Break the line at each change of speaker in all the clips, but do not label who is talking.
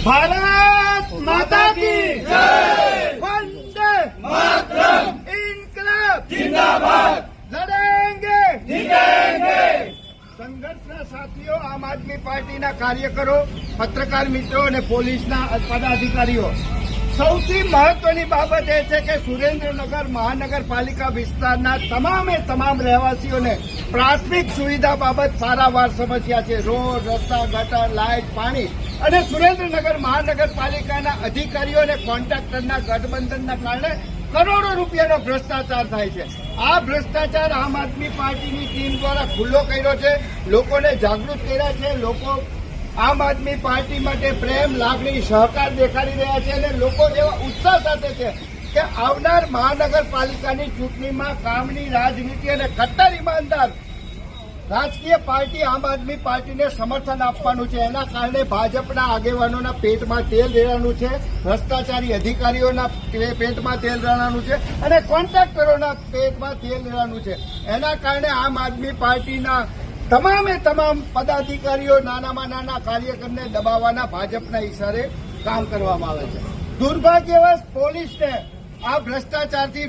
भारत माता की जय, वंदे मातरम, इनकलाब जिंदाबाद, लड़ेंगे जीतेंगे। संघर्षના સાથીઓ, આમ આદમી પાર્ટીના કાર્યકરો, પત્રકાર મિત્રો અને પોલીસના પદાધિકારીઓ, સૌથી મહત્વની બાબત એ છે કે સુરેન્દ્રનગર મહાનગરપાલિકા વિસ્તારના તમામ રહેવાસીઓને પ્રાથમિક સુવિધા બાબત પારાવાર સમસ્યા છે. રોડ, રસ્તા, ગટર, લાઇટ, પાણી અને સુરેન્દ્રનગર મહાનગરપાલિકાના અધિકારીઓ અને કોન્ટ્રાક્ટરના ગઠબંધનના કારણે કરોડો રૂપિયાનો ભ્રષ્ટાચાર થાય છે. આ ભ્રષ્ટાચાર આમ આદમી પાર્ટીની ટીમ દ્વારા ખુલ્લો કર્યો છે, લોકોને જાગૃત કર્યા છે. લોકો આમ આદમી પાર્ટી માટે પ્રેમ, લાગણી, સહકાર દેખાડી રહ્યા છે અને લોકો એવા ઉત્સાહ સાથે છે કે આવનાર મહાનગરપાલિકાની ચૂંટણીમાં કામની રાજનીતિ અને કટ્ટર ઈમાનદાર રાજકીય પાર્ટી આમ આદમી પાર્ટીને સમર્થન આપવાનું છે. એના કારણે ભાજપના આગેવાનોના પેટમાં તેલ રેડાનું છે, ભ્રષ્ટાચારી અધિકારીઓના પેટમાં તેલ રેડાનું છે અને કોન્ટ્રાક્ટરોના પેટમાં તેલ રેડાનું છે. એના કારણે આમ આદમી પાર્ટીના તમામ પદાધિકારીઓ, નાનામાં નાના કાર્યકરને દબાવવાના ભાજપના ઇશારે કામ કરવામાં આવે છે. દુર્ભાગ્યવશ પોલીસને આ ભ્રષ્ટાચારથી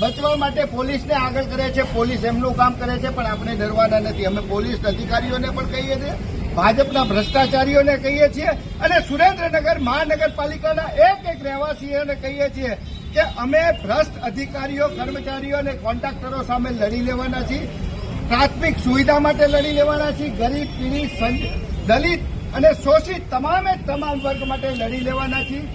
બચવા માટે પોલીસને આગળ કરે છે. પોલીસ એમનું કામ કરે છે, પણ આપણે ડરવાના નથી. અમે પોલીસ અધિકારીઓને પણ કહીએ છીએ, ભાજપના ભ્રષ્ટાચારીઓને કહીએ છીએ અને સુરેન્દ્રનગર મહાનગરપાલિકાના એક રહેવાસીઓને કહીએ છીએ કે અમે ભ્રષ્ટ અધિકારીઓ, કર્મચારીઓ અને કોન્ટ્રાક્ટરો સામે લડી લેવાના છીએ. પ્રાથમિક સુવિધા માટે લડી લેવાના છીએ. ગરીબ, પીડિત, દલિત અને શોષિત તમામ વર્ગ માટે લડી લેવાના છીએ.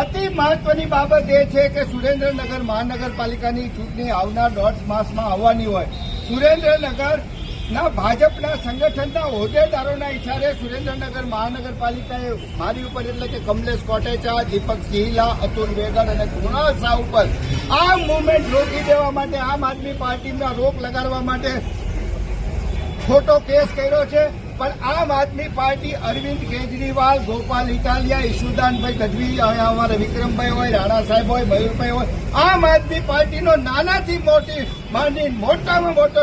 અતિ મહત્વની બાબત એ છે કે સુરેન્દ્રનગર મહાનગરપાલિકાની ચૂંટણી આવનાર 1.5 માસમાં આવવાની હોય. સુરેન્દ્રનગરના ભાજપના સંગઠનના હોદ્દેદારોના ઇશારે સુરેન્દ્રનગર મહાનગરપાલિકાએ મારી ઉપર એટલે કે કમલેશ કોટેચા, દીપક ચીલા, અતુલ વેગડ અને કૃણાલ શાહ ઉપર આ મુવમેન્ટ રોકી દેવા માટે, આમ આદમી પાર્ટીના રોક લગાડવા માટે ખોટો કેસ કર્યો છે. પણ આમ આદમી પાર્ટી, અરવિંદ કેજરીવાલ, ગોપાલ ઇટાલિયા, ઈશુદાનભાઈ ગઢવી, અમારા વિક્રમભાઈ હોય, રાણા સાહેબ હોય, મયુરભાઈ હોય, આમ આદમી પાર્ટીનો નાનાથી મોટામાં મોટો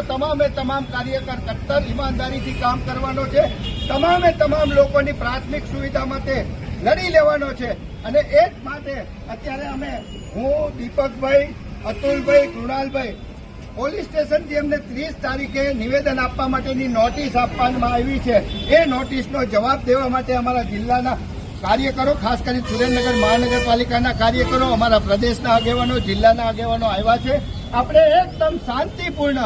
તમામ કાર્યકર કટ્ટર ઈમાનદારીથી કામ કરવાનો છે. તમામ લોકોની પ્રાથમિક સુવિધા માટે લડી લેવાનો છે. અને એ જ માટે અત્યારે હું, દીપકભાઈ, અતુલભાઈ, કૃણાલભાઈ પોલીસ સ્ટેશનથી એમને 30 તારીખે નિવેદન આપવા માટેની નોટિસ આપવામાં આવી છે. એ નોટિસનો જવાબ દેવા માટે અમારા જિલ્લાના કાર્યકરો, ખાસ કરી સુરેન્દ્રનગર મહાનગરપાલિકાના કાર્યકરો, અમારા પ્રદેશના આગેવાનો, જિલ્લાના આગેવાનો આવ્યા છે. આપણે એકદમ શાંતિપૂર્ણ,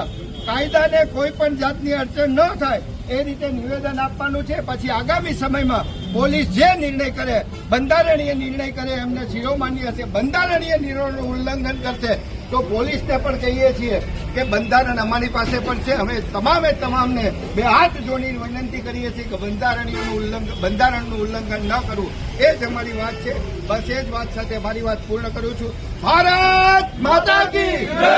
કાયદાને કોઈ પણ જાતની અડચણ ન થાય એ રીતે નિવેદન આપવાનું છે. પછી આગામી સમયમાં પોલીસ જે નિર્ણય કરે, બંધારણીય નિર્ણય કરે, એમને શિરોમાન્ય હશે. બંધારણીય નિયમોનું ઉલ્લંઘન કરશે તો પોલીસને પણ કહીએ છીએ કે બંધારણ અમારી પાસે પણ છે. અમે તમામને 2 હાથ જોડીને વિનંતી કરીએ છીએ કે બંધારણનું ઉલ્લંઘન ન કરવું. એ જ અમારી વાત છે. બસ એ જ વાત સાથે મારી વાત પૂર્ણ કરું છું. ભારત માતા કી જય.